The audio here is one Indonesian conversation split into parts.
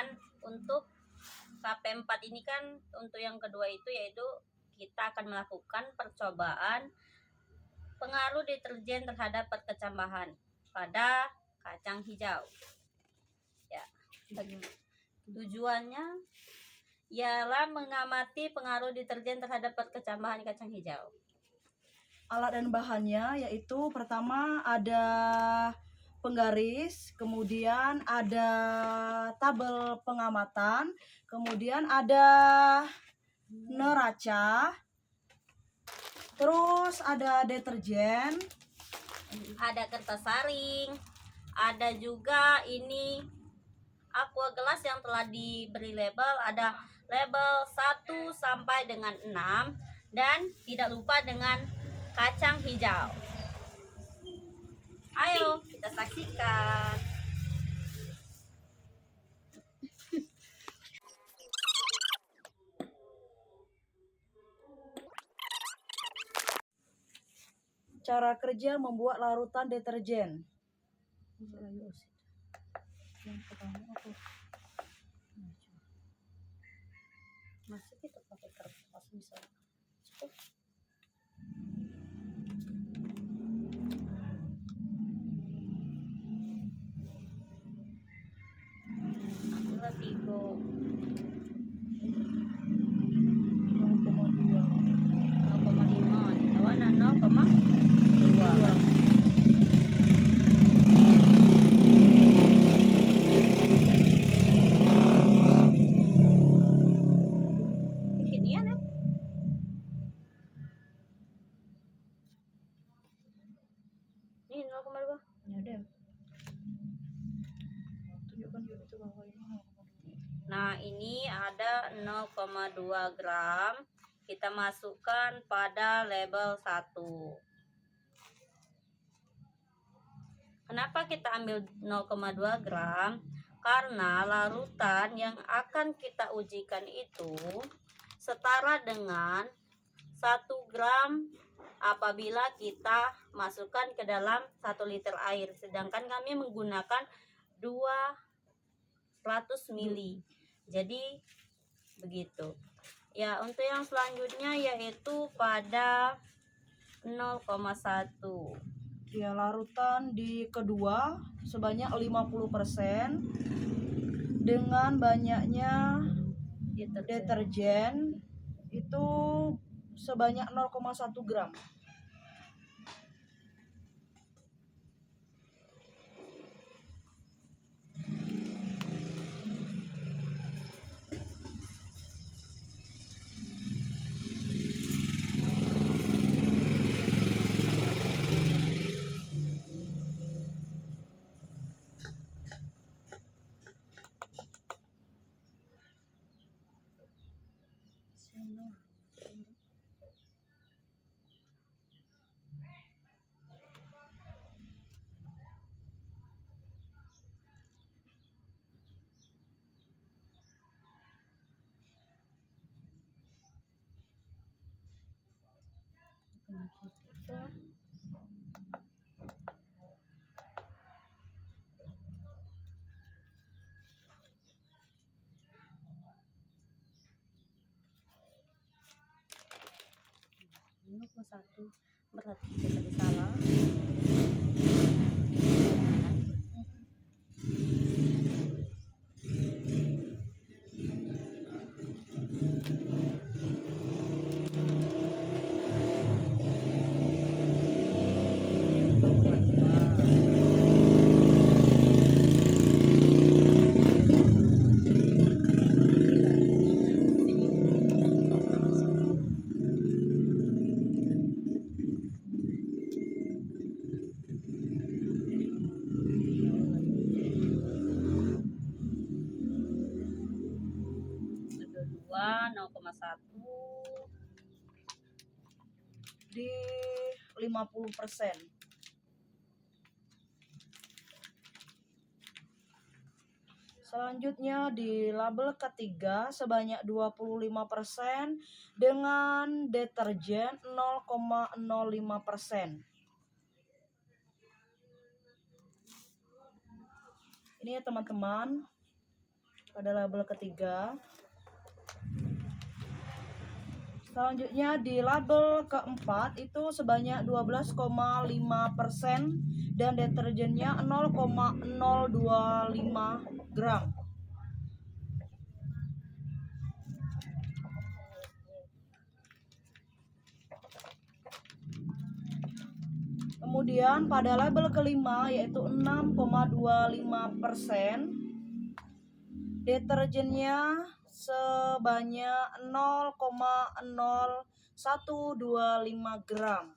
Dan untuk KP4 ini kan untuk yang kedua itu yaitu kita akan melakukan percobaan pengaruh deterjen terhadap perkecambahan pada kacang hijau. Ya, tujuannya ialah mengamati pengaruh deterjen terhadap perkecambahan kacang hijau. Alat dan bahannya yaitu pertama ada penggaris, kemudian ada tabel pengamatan, kemudian ada neraca, terus ada deterjen, ada kertas saring, ada juga ini aqua gelas yang telah diberi label, ada label 1 sampai dengan 6, dan tidak lupa dengan kacang hijau. Ayo kita saksikan. cara kerja membuat larutan deterjen. Yang pertama apa? Masih kita pakai kertas misalnya. Tigo 0,5 ditawanan 0,2. Ini ya, ini 0,2. Ya deh. Tunjukkan itu bahwa ini. Nah, ini ada 0,2 gram. Kita masukkan pada label 1. Kenapa kita ambil 0,2 gram? Karena larutan yang akan kita ujikan itu setara dengan 1 gram apabila kita masukkan ke dalam 1 liter air. Sedangkan kami menggunakan 200 ml. Jadi begitu. Ya, untuk yang selanjutnya yaitu pada 0,1. Ya, larutan di kedua sebanyak 50% dengan banyaknya deterjen itu sebanyak 0,1 gram. Satu berarti kita tadi salah. Kedua 0,1 di 50%. Selanjutnya di label ketiga sebanyak 25% dengan deterjen 0,05%. Ini ya teman-teman. pada label ketiga. Selanjutnya di label keempat itu sebanyak 12,5% dan deterjennya 0,025 gram. Kemudian pada label kelima yaitu 6,25%, deterjennya sebanyak 0,0125 gram.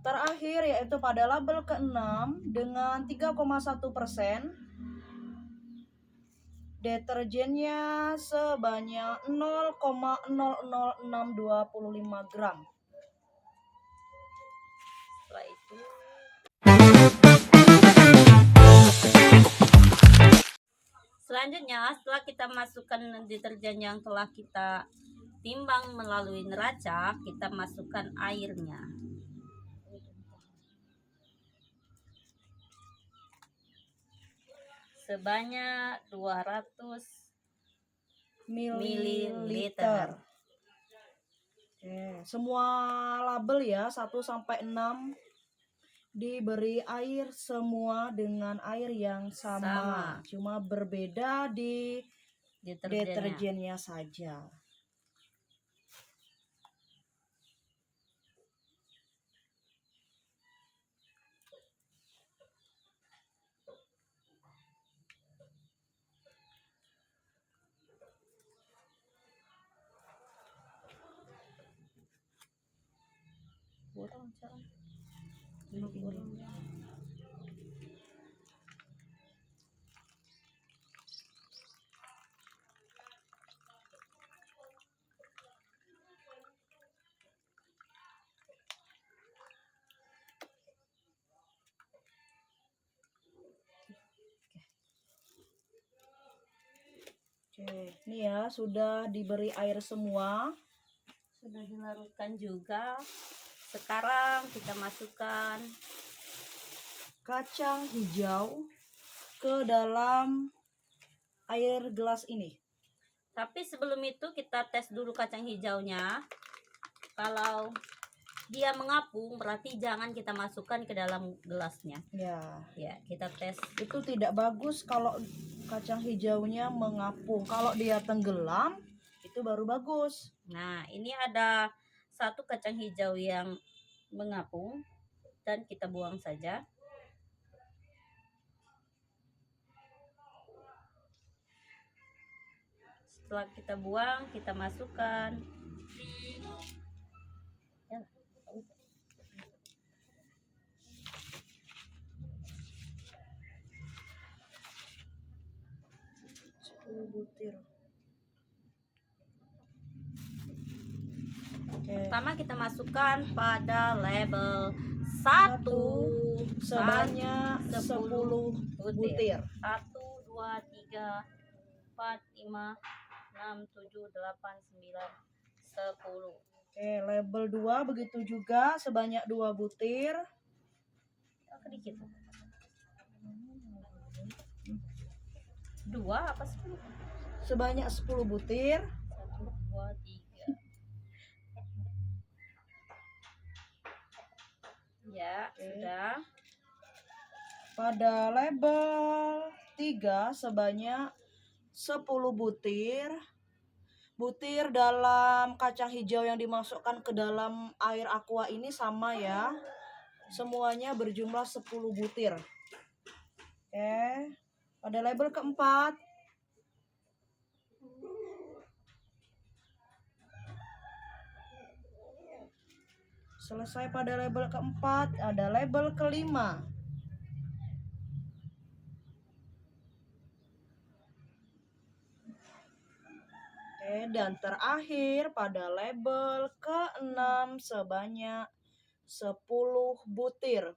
Terakhir yaitu pada label ke-6 dengan 3,1%, deterjennya sebanyak 0,00625 gram. Setelah itu selanjutnya, setelah kita masukkan deterjen yang telah kita timbang melalui neraca, kita masukkan airnya. Sebanyak 200 mililiter. Oke, semua label ya 1 sampai 6 diberi air semua dengan air yang sama. Cuma berbeda di deterjennya saja. Kurang, kurang. Oke, ini ya sudah diberi air semua. Sudah dilarutkan juga. Sekarang kita masukkan Kacang hijau ke dalam air gelas ini. Tapi sebelum itu kita tes dulu kacang hijaunya. Kalau dia mengapung berarti jangan kita masukkan ke dalam gelasnya. Ya, Kita tes. itu tidak bagus kalau kacang hijaunya mengapung. Kalau dia tenggelam itu baru bagus. Nah, ini ada satu kacang hijau yang mengapung dan kita buang saja. Setelah kita buang, kita masukkan ya. 10 butir. Pertama kita masukkan pada label 1 sebanyak 10 butir. 1, 2, 3, 4, 5, 6, 7, 8, 9, 10. Oke, label 2 begitu juga sebanyak 2 butir. Sedikit. 2 apa 10? Sebanyak 10 butir. 1, 2, 3. Ya, sudah. Pada label 3 sebanyak 10 butir. Butir dalam kacang hijau yang dimasukkan ke dalam air aqua ini sama ya. Semuanya berjumlah 10 butir. Oke. Pada label keempat selesai. Pada label keempat ada label kelima. Oke, dan terakhir pada label ke-6 sebanyak 10 butir.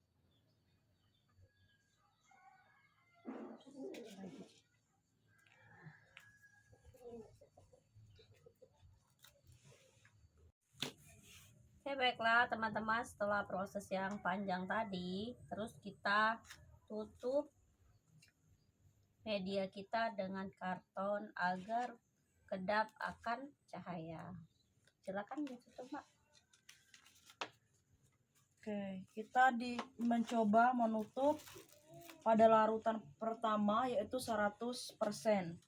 Oke, baiklah teman-teman, setelah proses yang panjang tadi, terus kita tutup media kita dengan karton agar kedap akan cahaya. Silakan ditutup, Mbak. Oke, kita mencoba menutup pada larutan pertama yaitu 100%.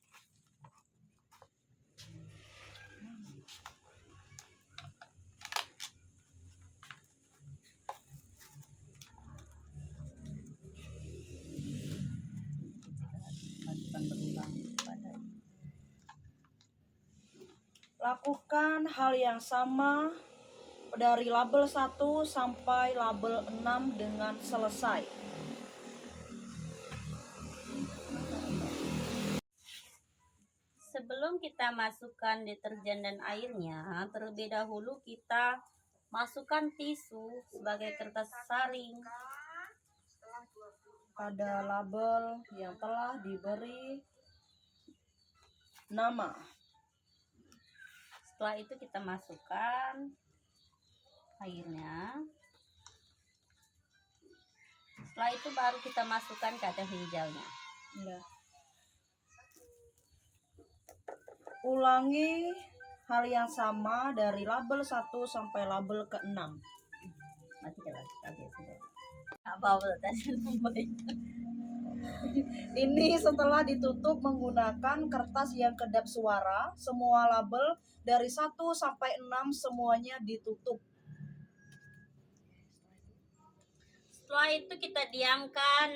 Lakukan hal yang sama dari label 1 sampai label 6 dengan selesai. Sebelum kita masukkan deterjen dan airnya, terlebih dahulu kita masukkan tisu sebagai kertas saring Pada label yang telah diberi nama. Setelah itu kita masukkan airnya. Setelah itu baru kita masukkan kacang hijaunya. Ya. Ulangi hal yang sama dari label 1 sampai label ke-6. Matikan lagi. Oke, sudah. Apa tadi? Ini setelah ditutup menggunakan kertas yang kedap suara. Semua label dari 1 sampai 6 semuanya ditutup. Setelah itu kita diamkan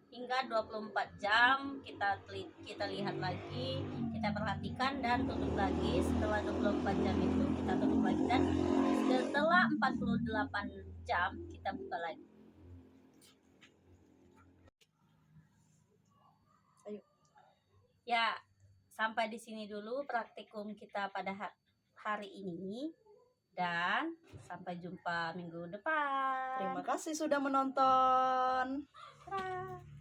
hingga 24 jam. Kita lihat lagi, kita perhatikan dan tutup lagi. Setelah 24 jam itu kita tutup lagi, dan setelah 48 jam kita buka lagi. Ayo. Ya, sampai di sini dulu praktikum kita pada hari ini, dan sampai jumpa minggu depan. Terima kasih sudah menonton. Dadah.